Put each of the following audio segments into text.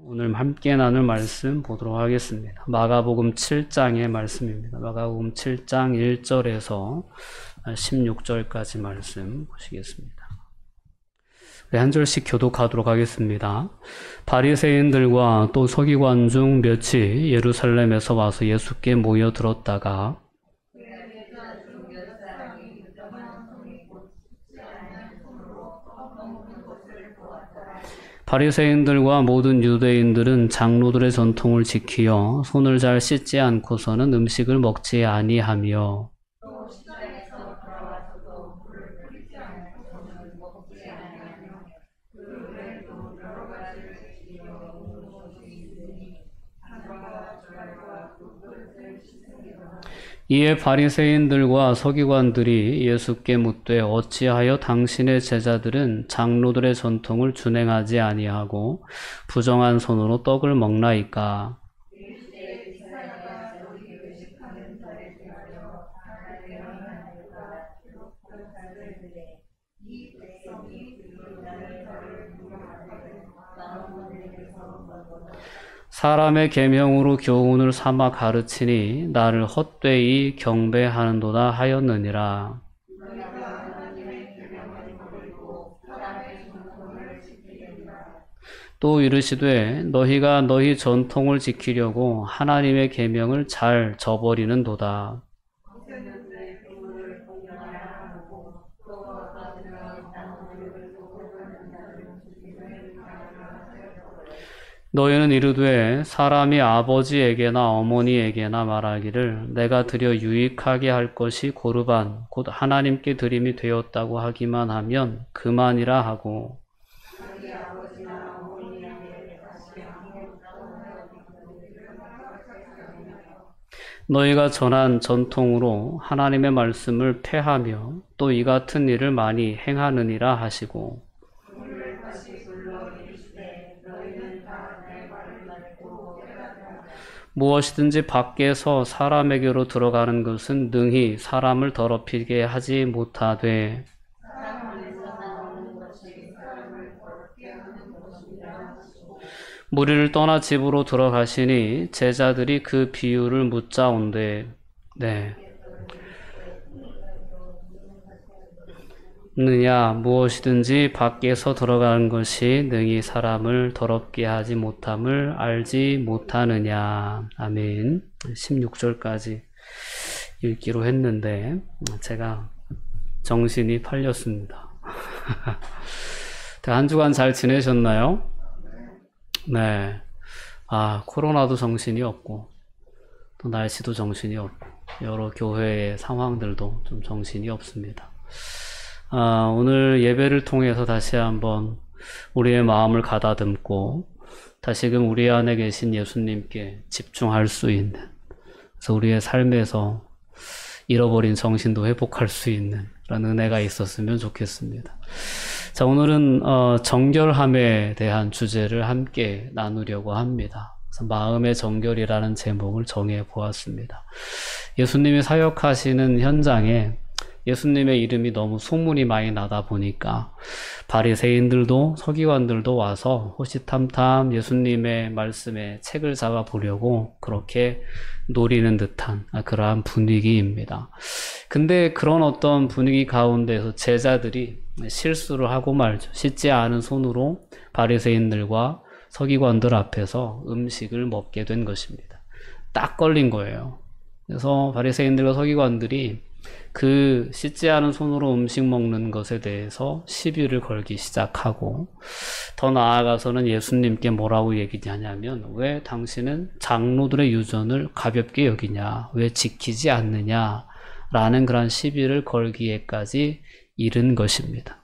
오늘 함께 나눌 말씀 보도록 하겠습니다. 마가복음 7장의 말씀입니다. 마가복음 7장 1절에서 16절까지 말씀 보시겠습니다. 우리 한 절씩 교독하도록 하겠습니다. 바리새인들과 또 서기관 중 몇이 예루살렘에서 와서 예수께 모여들었다가 바리새인들과 모든 유대인들은 장로들의 전통을 지키어 손을 잘 씻지 않고서는 음식을 먹지 아니하며 이에 바리새인들과 서기관들이 예수께 묻되 어찌하여 당신의 제자들은 장로들의 전통을 준행하지 아니하고 부정한 손으로 떡을 먹나이까? 사람의 계명으로 교훈을 삼아 가르치니 나를 헛되이 경배하는도다 하였느니라. 또 이르시되 너희가 너희 전통을 지키려고 하나님의 계명을 잘 저버리는도다. 너희는 이르되 사람이 아버지에게나 어머니에게나 말하기를 내가 드려 유익하게 할 것이 고르반 곧 하나님께 드림이 되었다고 하기만 하면 그만이라 하고 너희가 전한 전통으로 하나님의 말씀을 폐하며 또 이 같은 일을 많이 행하느니라 하시고 무엇이든지 밖에서 사람에게로 들어가는 것은 능히 사람을 더럽히게 하지 못하되 무리를 떠나 집으로 들어가시니 제자들이 그 비유를 묻자온되 느냐 무엇이든지 밖에서 들어가는 것이 능히 사람을 더럽게 하지 못함을 알지 못하느냐. 아멘. 16절까지 읽기로 했는데 제가 정신이 팔렸습니다. 한 주간 잘 지내셨나요? 네. 코로나도 정신이 없고 또 날씨도 정신이 없고 여러 교회의 상황들도 좀 정신이 없습니다. 오늘 예배를 통해서 다시 한번 우리의 마음을 가다듬고 다시금 우리 안에 계신 예수님께 집중할 수 있는, 그래서 우리의 삶에서 잃어버린 정신도 회복할 수 있는 그런 은혜가 있었으면 좋겠습니다. 자, 오늘은 정결함에 대한 주제를 함께 나누려고 합니다. 그래서 마음의 정결이라는 제목을 정해 보았습니다. 예수님이 사역하시는 현장에 예수님의 이름이 너무 소문이 많이 나다 보니까 바리새인들도 서기관들도 와서 호시탐탐 예수님의 말씀에 책을 잡아 보려고 그렇게 노리는 듯한 그러한 분위기입니다. 근데 그런 어떤 분위기 가운데서 제자들이 실수를 하고 말죠. 씻지 않은 손으로 바리새인들과 서기관들 앞에서 음식을 먹게 된 것입니다. 딱 걸린 거예요. 그래서 바리새인들과 서기관들이 그 씻지 않은 손으로 음식 먹는 것에 대해서 시비를 걸기 시작하고 더 나아가서는 예수님께 뭐라고 얘기하냐면 왜 당신은 장로들의 유전을 가볍게 여기냐, 왜 지키지 않느냐 라는 그런 시비를 걸기에까지 이른 것입니다.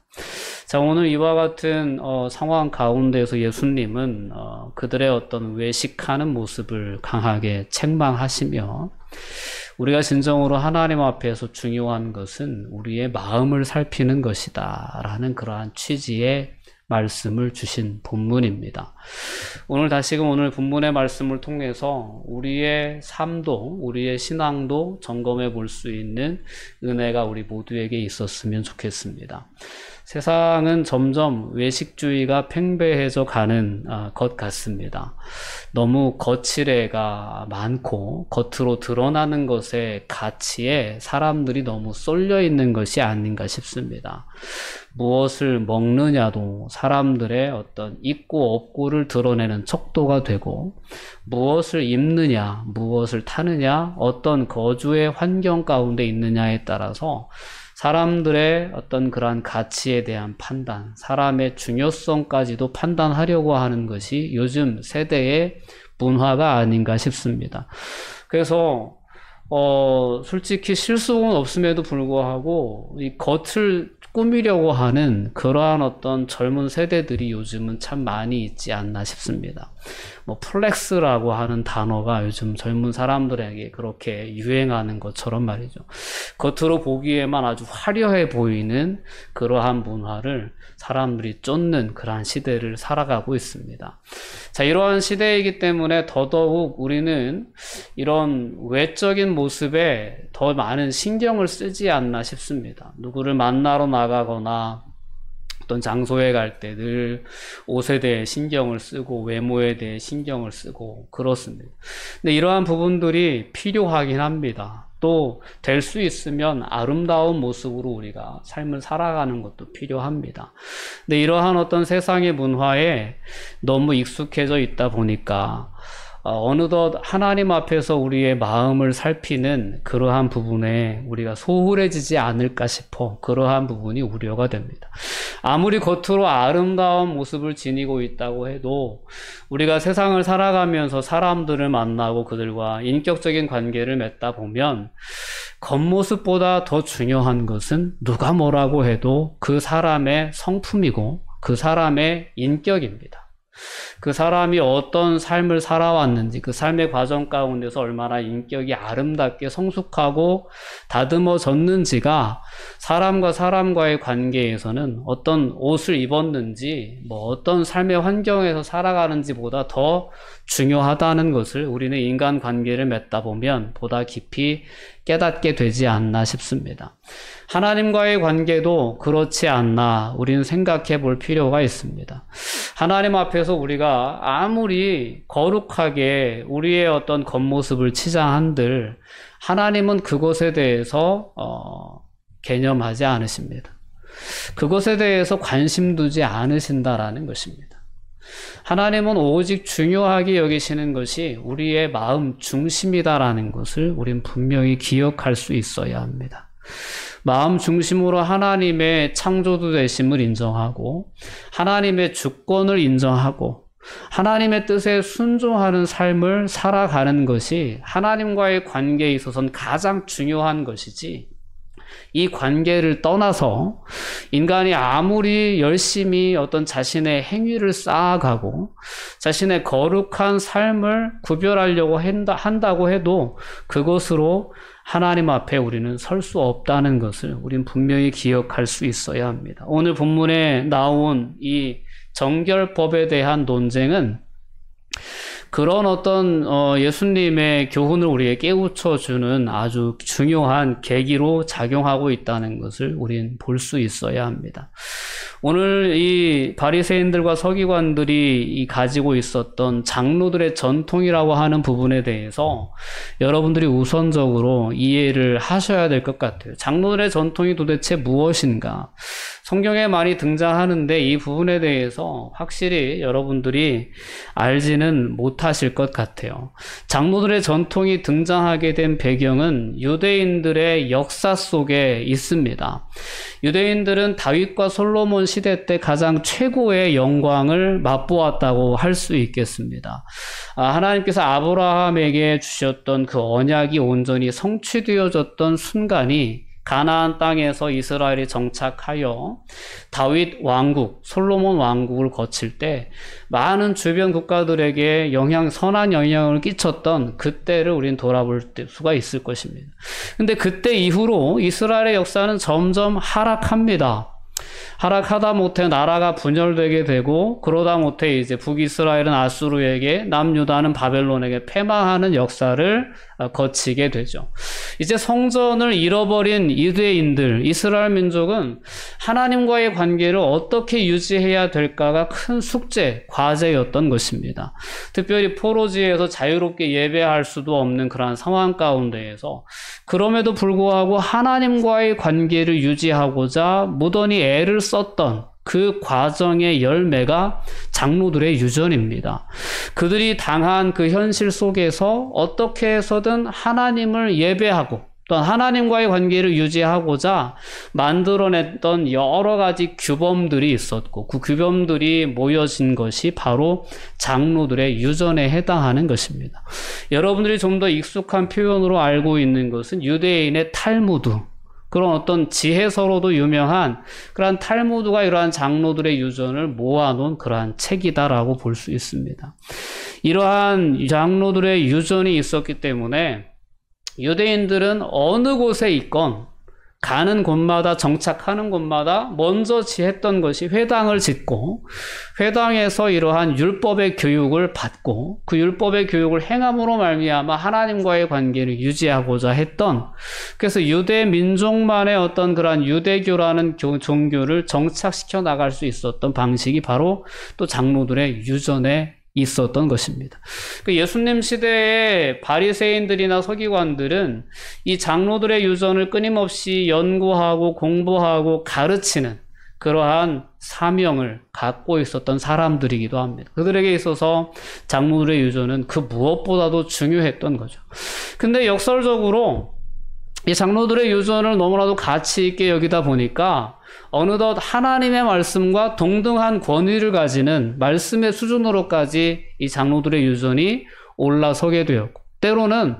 자, 오늘 이와 같은 상황 가운데서 예수님은 그들의 어떤 외식하는 모습을 강하게 책망하시며 우리가 진정으로 하나님 앞에서 중요한 것은 우리의 마음을 살피는 것이다 라는 그러한 취지의 말씀을 주신 본문입니다. 오늘 다시금 오늘 본문의 말씀을 통해서 우리의 삶도 우리의 신앙도 점검해 볼 수 있는 은혜가 우리 모두에게 있었으면 좋겠습니다. 세상은 점점 외식주의가 팽배해져 가는 것 같습니다. 너무 거칠애가 많고 겉으로 드러나는 것의 가치에 사람들이 너무 쏠려 있는 것이 아닌가 싶습니다. 무엇을 먹느냐도 사람들의 어떤 있고 없고를 드러내는 척도가 되고, 무엇을 입느냐, 무엇을 타느냐, 어떤 거주의 환경 가운데 있느냐에 따라서 사람들의 어떤 그러한 가치에 대한 판단, 사람의 중요성까지도 판단하려고 하는 것이 요즘 세대의 문화가 아닌가 싶습니다. 그래서 솔직히 실속은 없음에도 불구하고 이 겉을 꾸미려고 하는 그러한 어떤 젊은 세대들이 요즘은 참 많이 있지 않나 싶습니다. 플렉스라고 하는 단어가 요즘 젊은 사람들에게 그렇게 유행하는 것처럼 말이죠. 겉으로 보기에만 아주 화려해 보이는 그러한 문화를 사람들이 쫓는 그러한 시대를 살아가고 있습니다. 자, 이러한 시대이기 때문에 더더욱 우리는 이런 외적인 모습에 더 많은 신경을 쓰지 않나 싶습니다. 누구를 만나러 나가거나 어떤 장소에 갈 때 늘 옷에 대해 신경을 쓰고 외모에 대해 신경을 쓰고 그렇습니다. 근데 이러한 부분들이 필요하긴 합니다. 또 될 수 있으면 아름다운 모습으로 우리가 삶을 살아가는 것도 필요합니다. 근데 이러한 어떤 세상의 문화에 너무 익숙해져 있다 보니까 어느덧 하나님 앞에서 우리의 마음을 살피는 그러한 부분에 우리가 소홀해지지 않을까 싶어 그러한 부분이 우려가 됩니다. 아무리 겉으로 아름다운 모습을 지니고 있다고 해도 우리가 세상을 살아가면서 사람들을 만나고 그들과 인격적인 관계를 맺다 보면 겉모습보다 더 중요한 것은 누가 뭐라고 해도 그 사람의 성품이고 그 사람의 인격입니다. 그 사람이 어떤 삶을 살아왔는지, 그 삶의 과정 가운데서 얼마나 인격이 아름답게 성숙하고 다듬어졌는지가 사람과 사람과의 관계에서는 어떤 옷을 입었는지, 어떤 삶의 환경에서 살아가는지보다 더 중요하다는 것을 우리는 인간 관계를 맺다 보면 보다 깊이 깨닫게 되지 않나 싶습니다. 하나님과의 관계도 그렇지 않나 우리는 생각해 볼 필요가 있습니다. 하나님 앞에서 우리가 아무리 거룩하게 우리의 어떤 겉모습을 치장한들 하나님은 그것에 대해서 개념하지 않으십니다. 그것에 대해서 관심 두지 않으신다라는 것입니다. 하나님은 오직 중요하게 여기시는 것이 우리의 마음 중심이다라는 것을 우린 분명히 기억할 수 있어야 합니다. 마음 중심으로 하나님의 창조주 되심을 인정하고 하나님의 주권을 인정하고 하나님의 뜻에 순종하는 삶을 살아가는 것이 하나님과의 관계에 있어서는 가장 중요한 것이지, 이 관계를 떠나서 인간이 아무리 열심히 어떤 자신의 행위를 쌓아가고 자신의 거룩한 삶을 구별하려고 한다고 해도 그것으로 하나님 앞에 우리는 설 수 없다는 것을 우린 분명히 기억할 수 있어야 합니다. 오늘 본문에 나온 이 정결법에 대한 논쟁은 그런 어떤 예수님의 교훈을 우리에게 깨우쳐주는 아주 중요한 계기로 작용하고 있다는 것을 우린 볼 수 있어야 합니다. 오늘 이 바리새인들과 서기관들이 가지고 있었던 장로들의 전통이라고 하는 부분에 대해서 여러분들이 우선적으로 이해를 하셔야 될 것 같아요. 장로들의 전통이 도대체 무엇인가? 성경에 많이 등장하는데 이 부분에 대해서 확실히 여러분들이 알지는 못하실 것 같아요. 장로들의 전통이 등장하게 된 배경은 유대인들의 역사 속에 있습니다. 유대인들은 다윗과 솔로몬 시대 때 가장 최고의 영광을 맛보았다고 할 수 있겠습니다. 하나님께서 아브라함에게 주셨던 그 언약이 온전히 성취되어졌던 순간이 가나안 땅에서 이스라엘이 정착하여 다윗 왕국, 솔로몬 왕국을 거칠 때 많은 주변 국가들에게 선한 영향을 끼쳤던 그때를 우린 돌아볼 수가 있을 것입니다. 근데 그때 이후로 이스라엘의 역사는 점점 하락합니다. 하락하다 못해 나라가 분열되게 되고 그러다 못해 이제 북이스라엘은 아수르에게 남유다는 바벨론에게 패망하는 역사를 거치게 되죠. 이제 성전을 잃어버린 유대인들, 이스라엘 민족은 하나님과의 관계를 어떻게 유지해야 될까가 큰 숙제, 과제였던 것입니다. 특별히 포로지에서 자유롭게 예배할 수도 없는 그러한 상황 가운데에서 그럼에도 불구하고 하나님과의 관계를 유지하고자 무던히 애를 썼던 그 과정의 열매가 장로들의 유전입니다. 그들이 당한 그 현실 속에서 어떻게 해서든 하나님을 예배하고 또한 하나님과의 관계를 유지하고자 만들어냈던 여러 가지 규범들이 있었고 그 규범들이 모여진 것이 바로 장로들의 유전에 해당하는 것입니다. 여러분들이 좀 더 익숙한 표현으로 알고 있는 것은 유대인의 탈무드, 그런 어떤 지혜서로도 유명한 그러한 탈무드가 이러한 장로들의 유전을 모아놓은 그러한 책이다라고 볼 수 있습니다. 이러한 장로들의 유전이 있었기 때문에 유대인들은 어느 곳에 있건 가는 곳마다 정착하는 곳마다 먼저 지했던 것이 회당을 짓고 회당에서 이러한 율법의 교육을 받고 그 율법의 교육을 행함으로 말미암아 하나님과의 관계를 유지하고자 했던, 그래서 유대 민족만의 어떤 그러한 유대교라는 종교를 정착시켜 나갈 수 있었던 방식이 바로 또 장로들의 유전에 있었던 것입니다. 예수님 시대의 바리새인들이나 서기관들은 이 장로들의 유전을 끊임없이 연구하고 공부하고 가르치는 그러한 사명을 갖고 있었던 사람들이기도 합니다. 그들에게 있어서 장로들의 유전은 그 무엇보다도 중요했던 거죠. 근데 역설적으로 이 장로들의 유전을 너무나도 가치 있게 여기다 보니까 어느덧 하나님의 말씀과 동등한 권위를 가지는 말씀의 수준으로까지 이 장로들의 유전이 올라서게 되었고, 때로는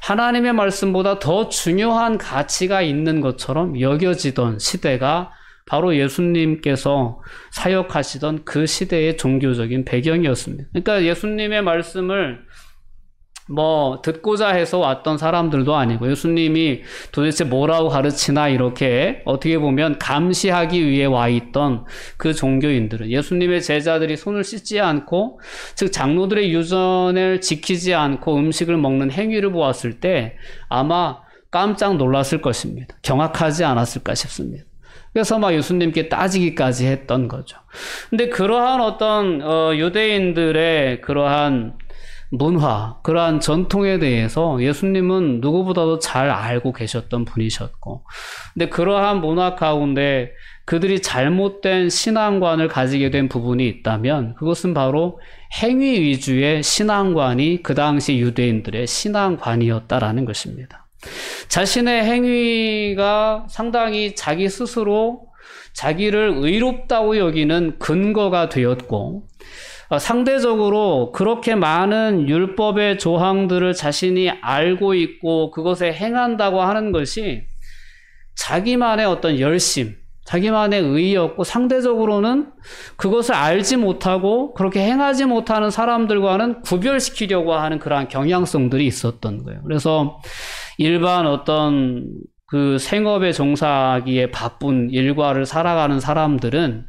하나님의 말씀보다 더 중요한 가치가 있는 것처럼 여겨지던 시대가 바로 예수님께서 사역하시던 그 시대의 종교적인 배경이었습니다. 그러니까 예수님의 말씀을 듣고자 해서 왔던 사람들도 아니고 예수님이 도대체 뭐라고 가르치나 이렇게 어떻게 보면 감시하기 위해 와 있던 그 종교인들은 예수님의 제자들이 손을 씻지 않고, 즉 장로들의 유전을 지키지 않고 음식을 먹는 행위를 보았을 때 아마 깜짝 놀랐을 것입니다. 경악하지 않았을까 싶습니다. 그래서 예수님께 따지기까지 했던 거죠. 근데 그러한 어떤 유대인들의 그러한 문화, 그러한 전통에 대해서 예수님은 누구보다도 잘 알고 계셨던 분이셨고, 근데 그러한 문화 가운데 그들이 잘못된 신앙관을 가지게 된 부분이 있다면 그것은 바로 행위 위주의 신앙관이 그 당시 유대인들의 신앙관이었다라는 것입니다. 자신의 행위가 상당히 자기 스스로 자기를 의롭다고 여기는 근거가 되었고, 상대적으로 그렇게 많은 율법의 조항들을 자신이 알고 있고 그것에 행한다고 하는 것이 자기만의 어떤 열심, 자기만의 의였고, 상대적으로는 그것을 알지 못하고 그렇게 행하지 못하는 사람들과는 구별시키려고 하는 그러한 경향성들이 있었던 거예요. 그래서 일반 어떤 그 생업에 종사하기에 바쁜 일과를 살아가는 사람들은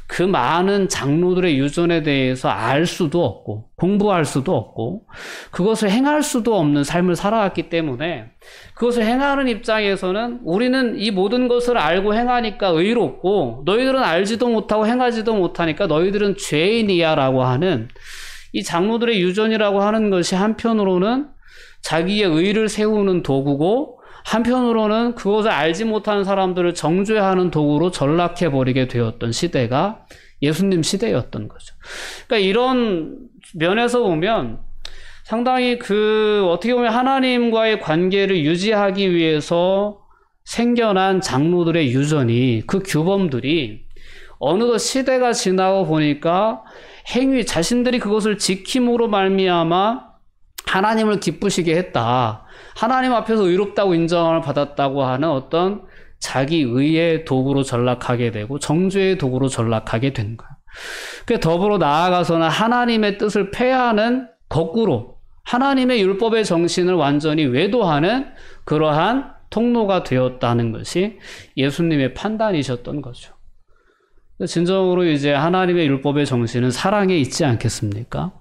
그 많은 장로들의 유전에 대해서 알 수도 없고 공부할 수도 없고 그것을 행할 수도 없는 삶을 살아왔기 때문에 그것을 행하는 입장에서는 우리는 이 모든 것을 알고 행하니까 의롭고 너희들은 알지도 못하고 행하지도 못하니까 너희들은 죄인이야 라고 하는 이 장로들의 유전이라고 하는 것이 한편으로는 자기의 의를 세우는 도구고 한편으로는 그것을 알지 못하는 사람들을 정죄하는 도구로 전락해버리게 되었던 시대가 예수님 시대였던 거죠. 그러니까 이런 면에서 보면 상당히 어떻게 보면 하나님과의 관계를 유지하기 위해서 생겨난 장로들의 유전이, 그 규범들이 어느덧 시대가 지나고 보니까 자신들이 그것을 지킴으로 말미암아 하나님을 기쁘시게 했다, 하나님 앞에서 의롭다고 인정을 받았다고 하는 어떤 자기 의의 도구로 전락하게 되고 정죄의 도구로 전락하게 된 거예요. 더불어 나아가서는 하나님의 뜻을 폐하는, 거꾸로 하나님의 율법의 정신을 완전히 외도하는 그러한 통로가 되었다는 것이 예수님의 판단이셨던 거죠. 진정으로 이제 하나님의 율법의 정신은 사랑에 있지 않겠습니까?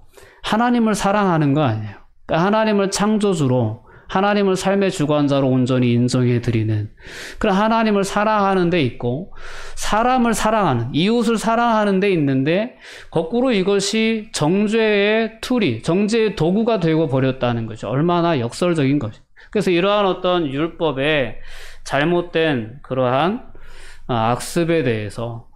하나님을 사랑하는 거 아니에요. 그러니까 하나님을 창조주로, 하나님을 삶의 주관자로 온전히 인정해드리는 그런 하나님을 사랑하는 데 있고, 사람을 사랑하는, 이웃을 사랑하는 데 있는데, 거꾸로 이것이 정죄의 툴이, 정죄의 도구가 되고 버렸다는 거죠. 얼마나 역설적인 것이. 그래서 이러한 어떤 율법의 잘못된 그러한 악습에 대해서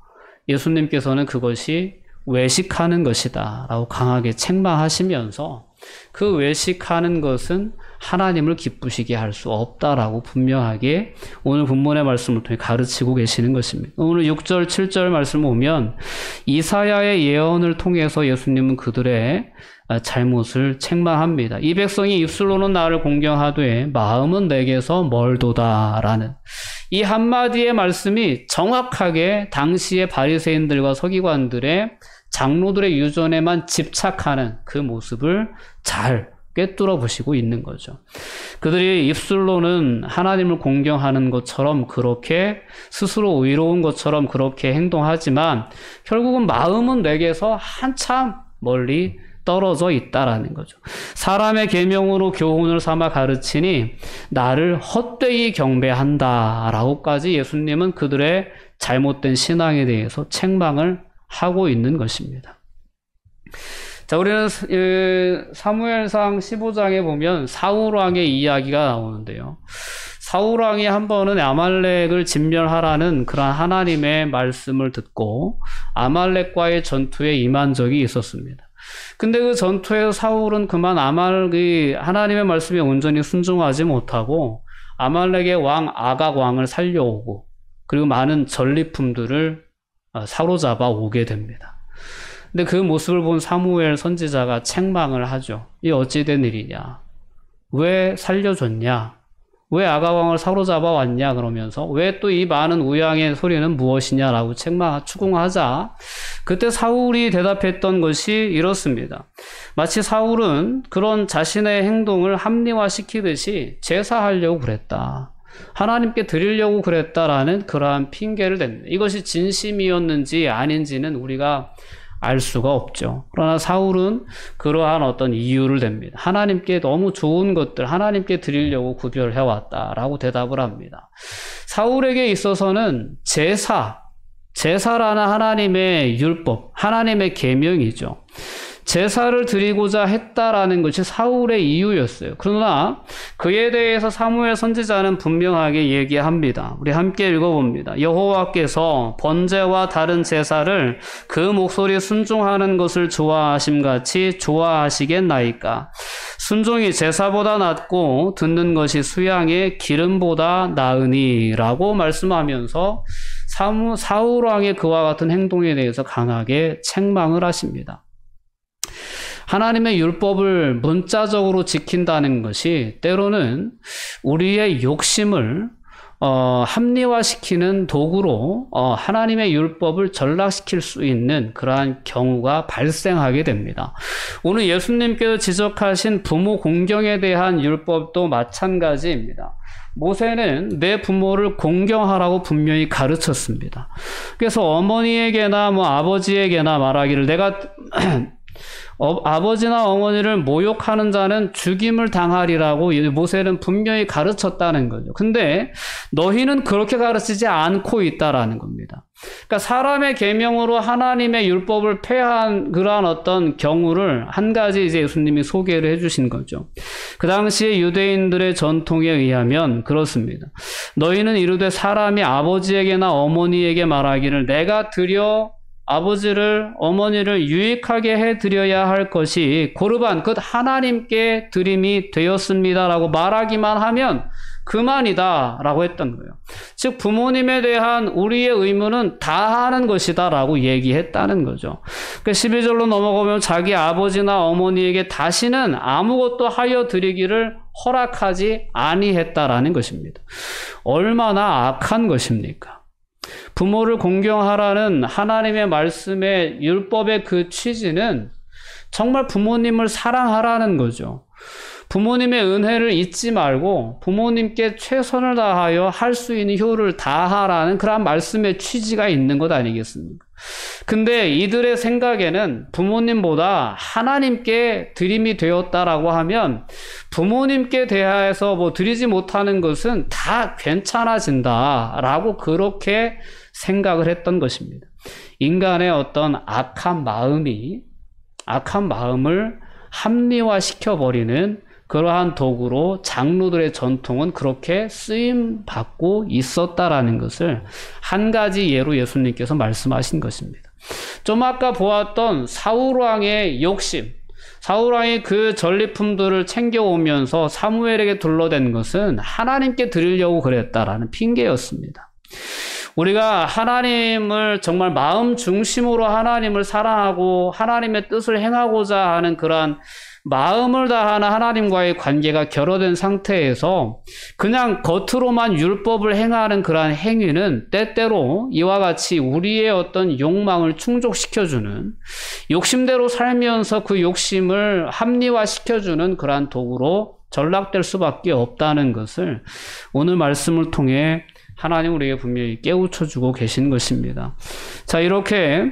예수님께서는 그것이 외식하는 것이다 라고 강하게 책망하시면서, 그 외식하는 것은 하나님을 기쁘시게 할 수 없다라고 분명하게 오늘 본문의 말씀을 통해 가르치고 계시는 것입니다. 오늘 6절, 7절 말씀을 보면 이사야의 예언을 통해서 예수님은 그들의 잘못을 책망합니다. 이 백성이 입술로는 나를 공경하되 마음은 내게서 멀도다라는 이 한마디의 말씀이 정확하게 당시의 바리새인들과 서기관들의 장로들의 유전에만 집착하는 그 모습을 잘 꿰뚫어 보시고 있는 거죠. 그들이 입술로는 하나님을 공경하는 것처럼 그렇게 스스로 의로운 것처럼 그렇게 행동하지만 결국은 마음은 내게서 한참 멀리 떨어져 있다라는 거죠. 사람의 계명으로 교훈을 삼아 가르치니 나를 헛되이 경배한다라고까지 예수님은 그들의 잘못된 신앙에 대해서 책망을 하고 있는 것입니다. 자, 우리는 사무엘상 15장에 보면 사울 왕의 이야기가 나오는데요. 사울 왕이 한 번은 아말렉을 진멸하라는 그런 하나님의 말씀을 듣고 아말렉과의 전투에 임한 적이 있었습니다. 근데 그 전투에서 사울은 그만 하나님의 말씀에 온전히 순종하지 못하고 아말렉의 왕 아각 왕을 살려오고 그리고 많은 전리품들을 사로잡아 오게 됩니다. 근데 그 모습을 본 사무엘 선지자가 책망을 하죠. 이 어찌된 일이냐? 왜 살려줬냐? 왜 아가왕을 사로잡아 왔냐? 그러면서 왜 또 이 많은 우양의 소리는 무엇이냐라고 추궁하자 그때 사울이 대답했던 것이 이렇습니다. 마치 사울은 그런 자신의 행동을 합리화시키듯이 제사하려고 그랬다. 하나님께 드리려고 그랬다라는 그러한 핑계를 댑니다. 이것이 진심이었는지 아닌지는 우리가 알 수가 없죠. 그러나 사울은 그러한 어떤 이유를 댑니다. 하나님께 너무 좋은 것들, 하나님께 드리려고 구별해왔다라고 대답을 합니다. 사울에게 있어서는 제사라는 하나님의 율법, 하나님의 계명이죠. 제사를 드리고자 했다라는 것이 사울의 이유였어요. 그러나 그에 대해서 사무엘 선지자는 분명하게 얘기합니다. 우리 함께 읽어봅니다. 여호와께서 번제와 다른 제사를 그 목소리에 순종하는 것을 좋아하심같이 좋아하시겠나이까? 순종이 제사보다 낫고 듣는 것이 수양의 기름보다 나으니 라고 말씀하면서 사울 왕의 그와 같은 행동에 대해서 강하게 책망을 하십니다. 하나님의 율법을 문자적으로 지킨다는 것이 때로는 우리의 욕심을 합리화시키는 도구로 하나님의 율법을 전락시킬 수 있는 그러한 경우가 발생하게 됩니다. 오늘 예수님께서 지적하신 부모 공경에 대한 율법도 마찬가지입니다. 모세는 내 부모를 공경하라고 분명히 가르쳤습니다. 그래서 어머니에게나 아버지에게나 말하기를 내가 아버지나 어머니를 모욕하는 자는 죽임을 당하리라고 모세는 분명히 가르쳤다는 거죠. 근데 너희는 그렇게 가르치지 않고 있다라는 겁니다. 그러니까 사람의 계명으로 하나님의 율법을 폐한 그러한 어떤 경우를 한 가지 이제 예수님이 소개를 해주신 거죠. 그 당시에 유대인들의 전통에 의하면 그렇습니다. 너희는 이르되 사람이 아버지에게나 어머니에게 말하기를 내가 드려 아버지를 어머니를 유익하게 해드려야 할 것이 고르반 곧 하나님께 드림이 되었습니다라고 말하기만 하면 그만이다 라고 했던 거예요. 즉 부모님에 대한 우리의 의무는 다 하는 것이다 라고 얘기했다는 거죠. 12절로 넘어가면 자기 아버지나 어머니에게 다시는 아무것도 하여 드리기를 허락하지 아니했다라는 것입니다. 얼마나 악한 것입니까? 부모를 공경하라는 하나님의 말씀의 율법의 그 취지는 정말 부모님을 사랑하라는 거죠. 부모님의 은혜를 잊지 말고 부모님께 최선을 다하여 할 수 있는 효를 다하라는 그런 말씀의 취지가 있는 것 아니겠습니까? 근데 이들의 생각에는 부모님보다 하나님께 드림이 되었다라고 하면 부모님께 대하여서 뭐 드리지 못하는 것은 다 괜찮아진다라고 그렇게 생각을 했던 것입니다. 인간의 어떤 악한 마음을 합리화시켜버리는 그러한 도구로 장로들의 전통은 그렇게 쓰임받고 있었다라는 것을 한 가지 예로 예수님께서 말씀하신 것입니다. 좀 아까 보았던 사울왕의 욕심, 사울왕이 그 전리품들을 챙겨오면서 사무엘에게 둘러댄 것은 하나님께 드리려고 그랬다라는 핑계였습니다. 우리가 하나님을 정말 마음 중심으로 하나님을 사랑하고 하나님의 뜻을 행하고자 하는 그러한 마음을 다하는 하나님과의 관계가 결여된 상태에서 그냥 겉으로만 율법을 행하는 그러한 행위는 때때로 이와 같이 우리의 어떤 욕망을 충족시켜주는, 욕심대로 살면서 그 욕심을 합리화시켜주는 그러한 도구로 전락될 수밖에 없다는 것을 오늘 말씀을 통해 하나님 우리에게 분명히 깨우쳐주고 계신 것입니다. 자, 이렇게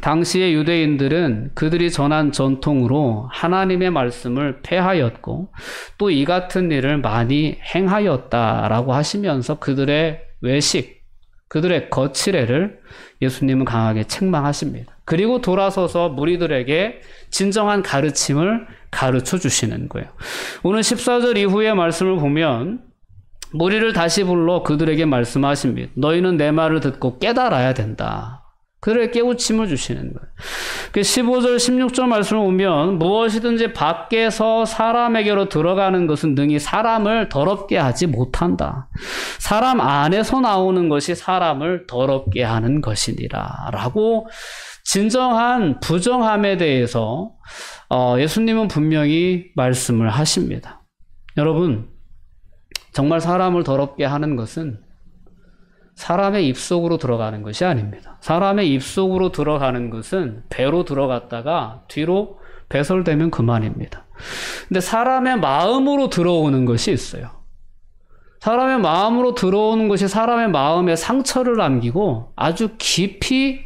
당시의 유대인들은 그들이 전한 전통으로 하나님의 말씀을 폐하였고 또 이 같은 일을 많이 행하였다라고 하시면서 그들의 외식, 그들의 거칠애를 예수님은 강하게 책망하십니다. 그리고 돌아서서 무리들에게 진정한 가르침을 가르쳐 주시는 거예요. 오늘 14절 이후의 말씀을 보면 무리를 다시 불러 그들에게 말씀하십니다. 너희는 내 말을 듣고 깨달아야 된다. 그들에게 깨우침을 주시는 거예요. 15절, 16절 말씀을 보면 무엇이든지 밖에서 사람에게로 들어가는 것은 능히 사람을 더럽게 하지 못한다. 사람 안에서 나오는 것이 사람을 더럽게 하는 것이니라. 라고 진정한 부정함에 대해서 예수님은 분명히 말씀을 하십니다. 여러분, 정말 사람을 더럽게 하는 것은 사람의 입속으로 들어가는 것이 아닙니다. 사람의 입속으로 들어가는 것은 배로 들어갔다가 뒤로 배설되면 그만입니다. 근데 사람의 마음으로 들어오는 것이 있어요. 사람의 마음으로 들어오는 것이 사람의 마음에 상처를 남기고 아주 깊이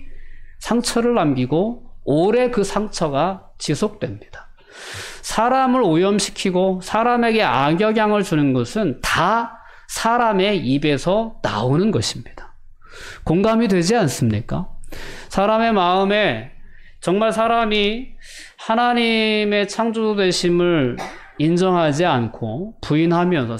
상처를 남기고 오래 그 상처가 지속됩니다. 사람을 오염시키고 사람에게 악영향을 주는 것은 다 사람의 입에서 나오는 것입니다. 공감이 되지 않습니까? 사람의 마음에 정말 사람이 하나님의 창조되심을 인정하지 않고 부인하면서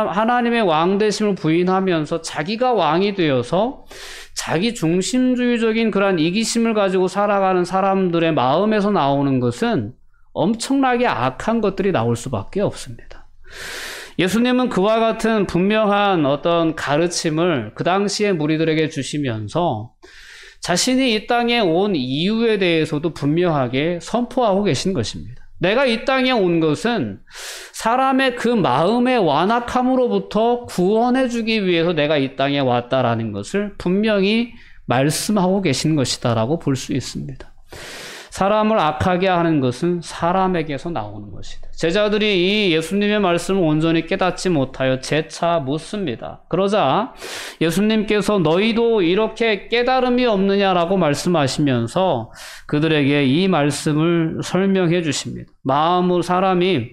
하나님의 왕되심을 부인하면서 자기가 왕이 되어서 자기 중심주의적인 그런 이기심을 가지고 살아가는 사람들의 마음에서 나오는 것은 엄청나게 악한 것들이 나올 수밖에 없습니다. 예수님은 그와 같은 분명한 어떤 가르침을 그 당시의 무리들에게 주시면서 자신이 이 땅에 온 이유에 대해서도 분명하게 선포하고 계신 것입니다. 내가 이 땅에 온 것은 사람의 그 마음의 완악함으로부터 구원해 주기 위해서 내가 이 땅에 왔다라는 것을 분명히 말씀하고 계신 것이다라고 볼 수 있습니다. 사람을 악하게 하는 것은 사람에게서 나오는 것이다. 제자들이 이 예수님의 말씀을 온전히 깨닫지 못하여 재차 묻습니다. 그러자 예수님께서 너희도 이렇게 깨달음이 없느냐라고 말씀하시면서 그들에게 이 말씀을 설명해 주십니다. 마음으로 사람이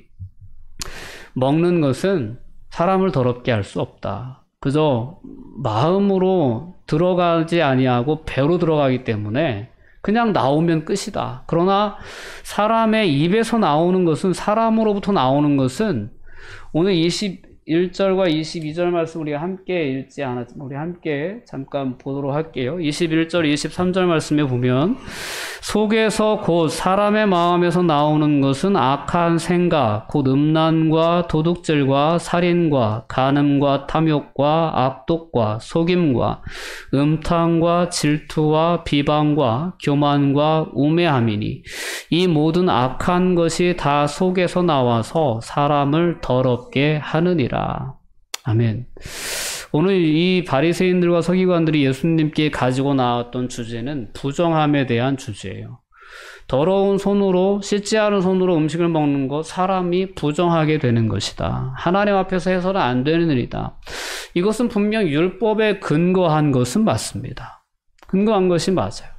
먹는 것은 사람을 더럽게 할 수 없다. 그저 마음으로 들어가지 아니하고 배로 들어가기 때문에 그냥 나오면 끝이다. 그러나 사람의 입에서 나오는 것은, 사람으로부터 나오는 것은, 오늘 21절과 22절 말씀 우리가 함께 읽지 않았지만 우리 함께 잠깐 보도록 할게요. 21절, 23절 말씀에 보면 속에서 곧 사람의 마음에서 나오는 것은 악한 생각, 곧 음란과 도둑질과 살인과 간음과 탐욕과 악독과 속임과 음탕과 질투와 비방과 교만과 우매함이니 이 모든 악한 것이 다 속에서 나와서 사람을 더럽게 하느니라. 아멘. 오늘 이 바리새인들과 서기관들이 예수님께 가지고 나왔던 주제는 부정함에 대한 주제예요. 더러운 손으로 씻지 않은 손으로 음식을 먹는 것 사람이 부정하게 되는 것이다. 하나님 앞에서 해서는 안 되는 일이다. 이것은 분명 율법에 근거한 것은 맞습니다. 근거한 것이 맞아요.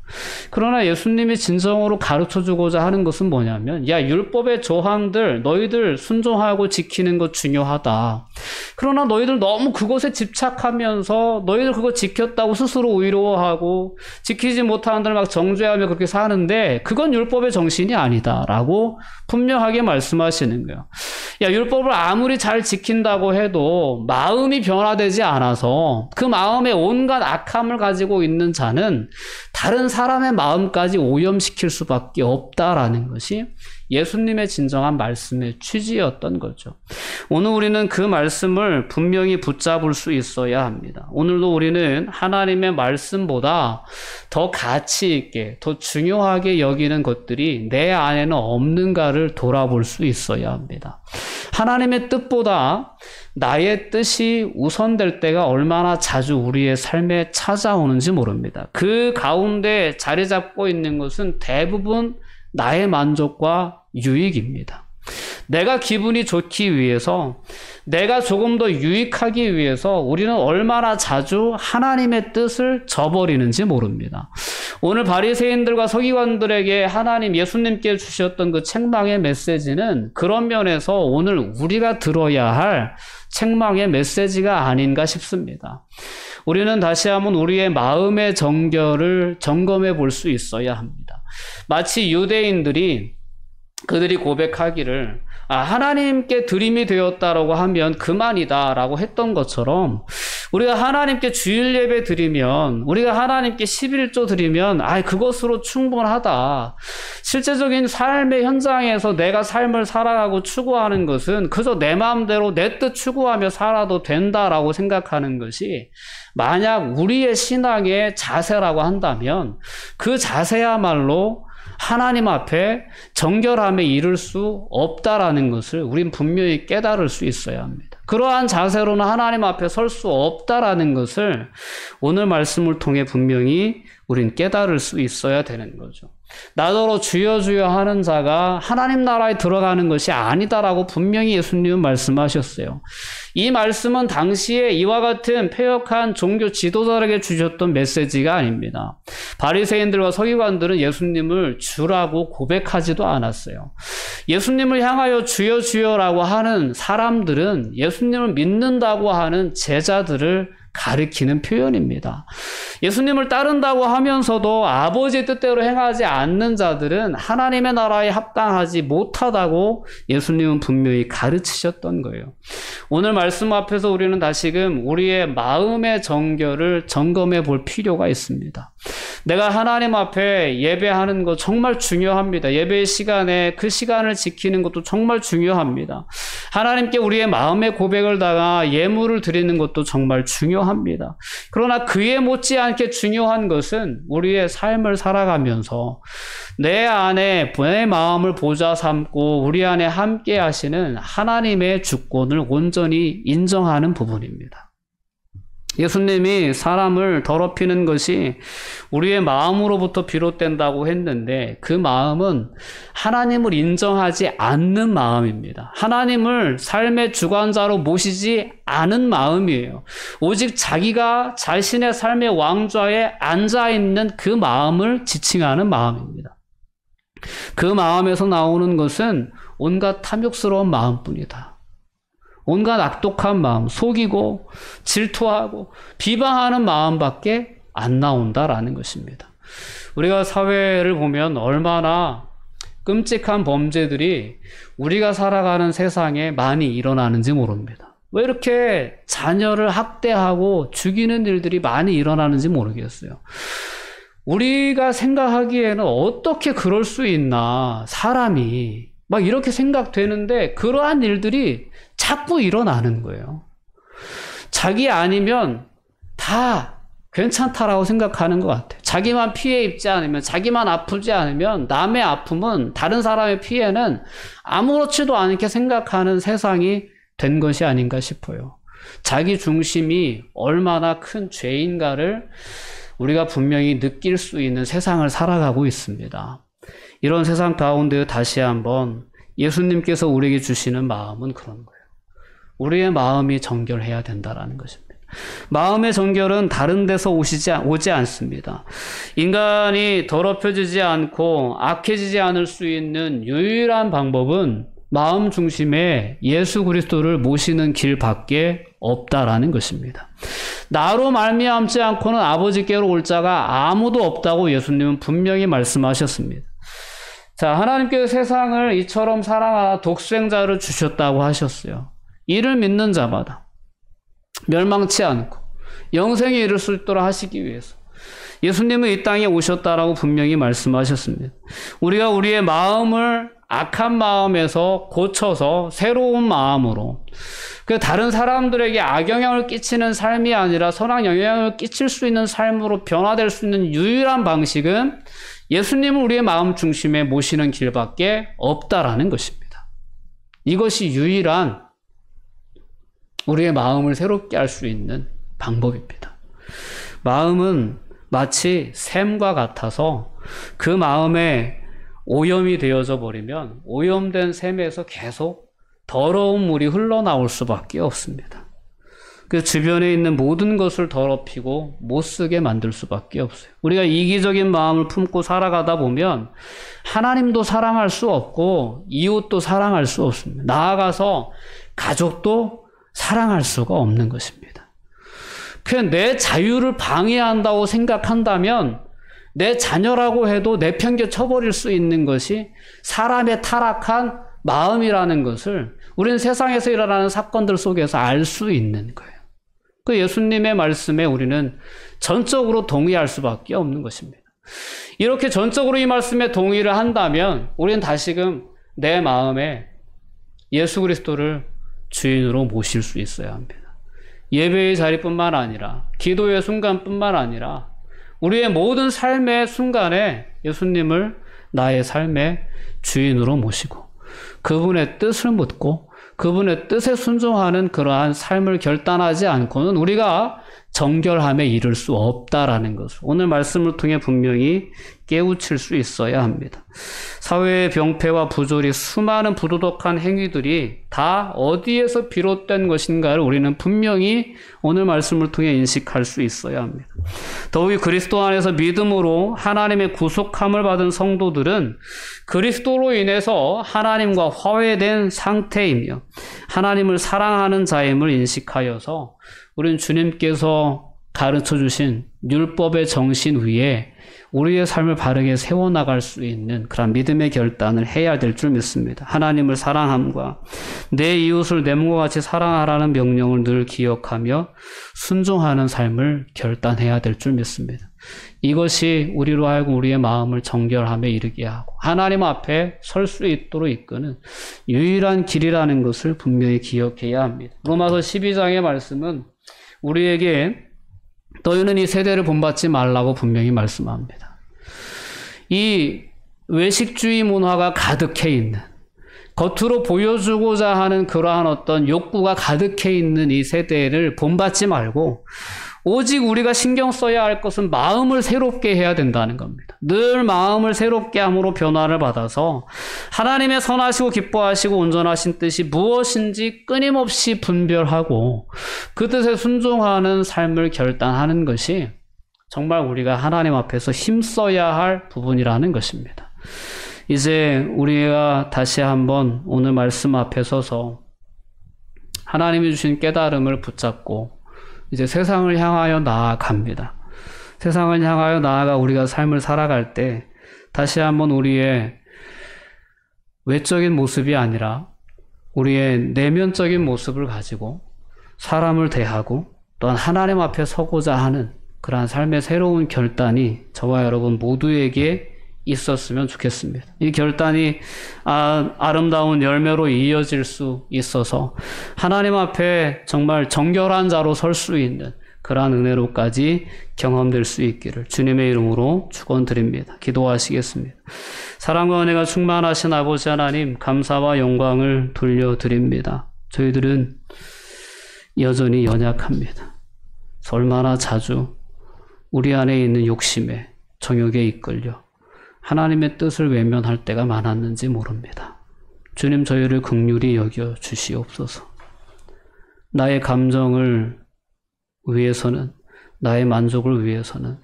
그러나 예수님이 진정으로 가르쳐주고자 하는 것은 뭐냐면, 야, 율법의 조항들 너희들 순종하고 지키는 것 중요하다. 그러나 너희들 너무 그것에 집착하면서 너희들 그거 지켰다고 스스로 의로워하고 지키지 못하는 들 막 정죄하며 그렇게 사는데 그건 율법의 정신이 아니다 라고 분명하게 말씀하시는 거예요. 야, 율법을 아무리 잘 지킨다고 해도 마음이 변화되지 않아서 그 마음에 온갖 악함을 가지고 있는 자는 다른 사람의 마음까지 오염시킬 수밖에 없다라는 것이 예수님의 진정한 말씀의 취지였던 거죠. 오늘 우리는 그 말씀을 분명히 붙잡을 수 있어야 합니다. 오늘도 우리는 하나님의 말씀보다 더 가치 있게, 더 중요하게 여기는 것들이 내 안에는 없는가를 돌아볼 수 있어야 합니다. 하나님의 뜻보다 나의 뜻이 우선될 때가 얼마나 자주 우리의 삶에 찾아오는지 모릅니다. 그 가운데 자리 잡고 있는 것은 대부분 나의 만족과 유익입니다. 내가 기분이 좋기 위해서, 내가 조금 더 유익하기 위해서 우리는 얼마나 자주 하나님의 뜻을 저버리는지 모릅니다. 오늘 바리새인들과 서기관들에게 하나님, 예수님께 주셨던 그 책망의 메시지는 그런 면에서 오늘 우리가 들어야 할 책망의 메시지가 아닌가 싶습니다. 우리는 다시 한번 우리의 마음의 정결을 점검해 볼 수 있어야 합니다. 마치 유대인들이 그들이 고백하기를 하나님께 드림이 되었다라고 하면 그만이다라고 했던 것처럼 우리가 하나님께 주일 예배 드리면, 우리가 하나님께 11조 드리면 그것으로 충분하다. 실제적인 삶의 현장에서 내가 삶을 살아가고 추구하는 것은 그저 내 마음대로 내 뜻 추구하며 살아도 된다라고 생각하는 것이 만약 우리의 신앙의 자세라고 한다면 그 자세야말로 하나님 앞에 정결함에 이를 수 없다라는 것을 우린 분명히 깨달을 수 있어야 합니다. 그러한 자세로는 하나님 앞에 설 수 없다라는 것을 오늘 말씀을 통해 분명히 우린 깨달을 수 있어야 되는 거죠. 나더러 주여 주여 하는 자가 하나님 나라에 들어가는 것이 아니다라고 분명히 예수님은 말씀하셨어요. 이 말씀은 당시에 이와 같은 패역한 종교 지도자에게 주셨던 메시지가 아닙니다. 바리새인들과 서기관들은 예수님을 주라고 고백하지도 않았어요. 예수님을 향하여 주여 주여라고 하는 사람들은 예수님을 믿는다고 하는 제자들을 가리키는 표현입니다. 예수님을 따른다고 하면서도 아버지의 뜻대로 행하지 않는 자들은 하나님의 나라에 합당하지 못하다고 예수님은 분명히 가르치셨던 거예요. 오늘 말씀 앞에서 우리는 다시금 우리의 마음의 정결을 점검해 볼 필요가 있습니다. 내가 하나님 앞에 예배하는 것 정말 중요합니다. 예배 시간에 그 시간을 지키는 것도 정말 중요합니다. 하나님께 우리의 마음의 고백을 다가 예물을 드리는 것도 정말 중요합니다. 그러나 그에 못지않게 중요한 것은 우리의 삶을 살아가면서 내 안에 내 마음을 보좌 삼고 우리 안에 함께 하시는 하나님의 주권을 온전히 인정하는 부분입니다. 예수님이 사람을 더럽히는 것이 우리의 마음으로부터 비롯된다고 했는데 그 마음은 하나님을 인정하지 않는 마음입니다. 하나님을 삶의 주관자로 모시지 않은 마음이에요. 오직 자기가 자신의 삶의 왕좌에 앉아있는 그 마음을 지칭하는 마음입니다. 그 마음에서 나오는 것은 온갖 탐욕스러운 마음뿐이다. 온갖 악독한 마음, 속이고 질투하고 비방하는 마음밖에 안 나온다라는 것입니다. 우리가 사회를 보면 얼마나 끔찍한 범죄들이 우리가 살아가는 세상에 많이 일어나는지 모릅니다. 왜 이렇게 자녀를 학대하고 죽이는 일들이 많이 일어나는지 모르겠어요. 우리가 생각하기에는 어떻게 그럴 수 있나, 사람이 막 이렇게 생각되는데 그러한 일들이 자꾸 일어나는 거예요. 자기 아니면 다 괜찮다라고 생각하는 것 같아요. 자기만 피해 입지 않으면, 자기만 아프지 않으면 남의 아픔은, 다른 사람의 피해는 아무렇지도 않게 생각하는 세상이 된 것이 아닌가 싶어요. 자기 중심이 얼마나 큰 죄인가를 우리가 분명히 느낄 수 있는 세상을 살아가고 있습니다. 이런 세상 가운데 다시 한번 예수님께서 우리에게 주시는 마음은 그런 거예요. 우리의 마음이 정결해야 된다라는 것입니다. 마음의 정결은 다른 데서 오지 않습니다. 인간이 더럽혀지지 않고 악해지지 않을 수 있는 유일한 방법은 마음 중심에 예수 그리스도를 모시는 길밖에 없다라는 것입니다. 나로 말미암지 않고는 아버지께로 올 자가 아무도 없다고 예수님은 분명히 말씀하셨습니다. 자, 하나님께서 세상을 이처럼 사랑하사 독생자를 주셨다고 하셨어요. 이를 믿는 자마다 멸망치 않고 영생에 이를 수 있도록 하시기 위해서 예수님은 이 땅에 오셨다라고 분명히 말씀하셨습니다. 우리가 우리의 마음을 악한 마음에서 고쳐서 새로운 마음으로 그 다른 사람들에게 악영향을 끼치는 삶이 아니라 선한 영향을 끼칠 수 있는 삶으로 변화될 수 있는 유일한 방식은 예수님을 우리의 마음 중심에 모시는 길밖에 없다라는 것입니다. 이것이 유일한 우리의 마음을 새롭게 할 수 있는 방법입니다. 마음은 마치 샘과 같아서 그 마음에 오염이 되어져 버리면 오염된 샘에서 계속 더러운 물이 흘러나올 수밖에 없습니다. 그 주변에 있는 모든 것을 더럽히고 못쓰게 만들 수밖에 없어요. 우리가 이기적인 마음을 품고 살아가다 보면 하나님도 사랑할 수 없고 이웃도 사랑할 수 없습니다. 나아가서 가족도 사랑할 수가 없는 것입니다. 그냥 내 자유를 방해한다고 생각한다면 내 자녀라고 해도 내팽개 쳐버릴 수 있는 것이 사람의 타락한 마음이라는 것을 우리는 세상에서 일어나는 사건들 속에서 알 수 있는 거예요. 그 예수님의 말씀에 우리는 전적으로 동의할 수밖에 없는 것입니다. 이렇게 전적으로 이 말씀에 동의를 한다면 우리는 다시금 내 마음에 예수 그리스도를 주인으로 모실 수 있어야 합니다. 예배의 자리뿐만 아니라 기도의 순간뿐만 아니라 우리의 모든 삶의 순간에 예수님을 나의 삶의 주인으로 모시고 그분의 뜻을 묻고 그분의 뜻에 순종하는 그러한 삶을 결단하지 않고는 우리가 정결함에 이를 수 없다라는 것을 오늘 말씀을 통해 분명히 깨우칠 수 있어야 합니다. 사회의 병폐와 부조리, 수많은 부도덕한 행위들이 다 어디에서 비롯된 것인가를 우리는 분명히 오늘 말씀을 통해 인식할 수 있어야 합니다. 더욱이 그리스도 안에서 믿음으로 하나님의 구속함을 받은 성도들은 그리스도로 인해서 하나님과 화해된 상태이며 하나님을 사랑하는 자임을 인식하여서 우리는 주님께서 가르쳐 주신 율법의 정신 위에 우리의 삶을 바르게 세워나갈 수 있는 그런 믿음의 결단을 해야 될 줄 믿습니다. 하나님을 사랑함과 내 이웃을 내 몸과 같이 사랑하라는 명령을 늘 기억하며 순종하는 삶을 결단해야 될 줄 믿습니다. 이것이 우리로 하여금 우리의 마음을 정결함에 이르게 하고 하나님 앞에 설 수 있도록 이끄는 유일한 길이라는 것을 분명히 기억해야 합니다. 로마서 12장의 말씀은 우리에게 너희는 이 세대를 본받지 말라고 분명히 말씀합니다. 이 외식주의 문화가 가득해 있는, 겉으로 보여주고자 하는 그러한 어떤 욕구가 가득해 있는 이 세대를 본받지 말고 오직 우리가 신경 써야 할 것은 마음을 새롭게 해야 된다는 겁니다. 늘 마음을 새롭게 함으로 변화를 받아서 하나님의 선하시고 기뻐하시고 온전하신 뜻이 무엇인지 끊임없이 분별하고 그 뜻에 순종하는 삶을 결단하는 것이 정말 우리가 하나님 앞에서 힘써야 할 부분이라는 것입니다. 이제 우리가 다시 한번 오늘 말씀 앞에 서서 하나님이 주신 깨달음을 붙잡고 이제 세상을 향하여 나아갑니다. 세상을 향하여 나아가 우리가 삶을 살아갈 때 다시 한번 우리의 외적인 모습이 아니라 우리의 내면적인 모습을 가지고 사람을 대하고 또한 하나님 앞에 서고자 하는 그러한 삶의 새로운 결단이 저와 여러분 모두에게 있었으면 좋겠습니다. 이 결단이 아름다운 열매로 이어질 수 있어서 하나님 앞에 정말 정결한 자로 설 수 있는 그러한 은혜로까지 경험될 수 있기를 주님의 이름으로 축원드립니다. 기도하시겠습니다. 사랑과 은혜가 충만하신 아버지 하나님, 감사와 영광을 돌려드립니다. 저희들은 여전히 연약합니다. 얼마나 자주 우리 안에 있는 욕심에 정욕에 이끌려 하나님의 뜻을 외면할 때가 많았는지 모릅니다. 주님 저희를 긍휼히 여겨 주시옵소서. 나의 감정을 위해서는, 나의 만족을 위해서는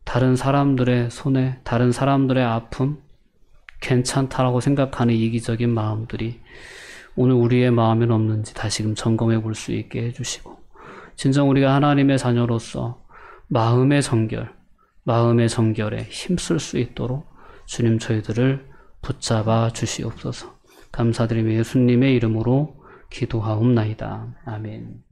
다른 사람들의 손해, 다른 사람들의 아픔, 괜찮다라고 생각하는 이기적인 마음들이 오늘 우리의 마음에는 없는지 다시금 점검해 볼 수 있게 해주시고, 진정 우리가 하나님의 자녀로서 마음의 정결에 힘쓸 수 있도록 주님 저희들을 붙잡아 주시옵소서. 감사드리며 예수님의 이름으로 기도하옵나이다. 아멘.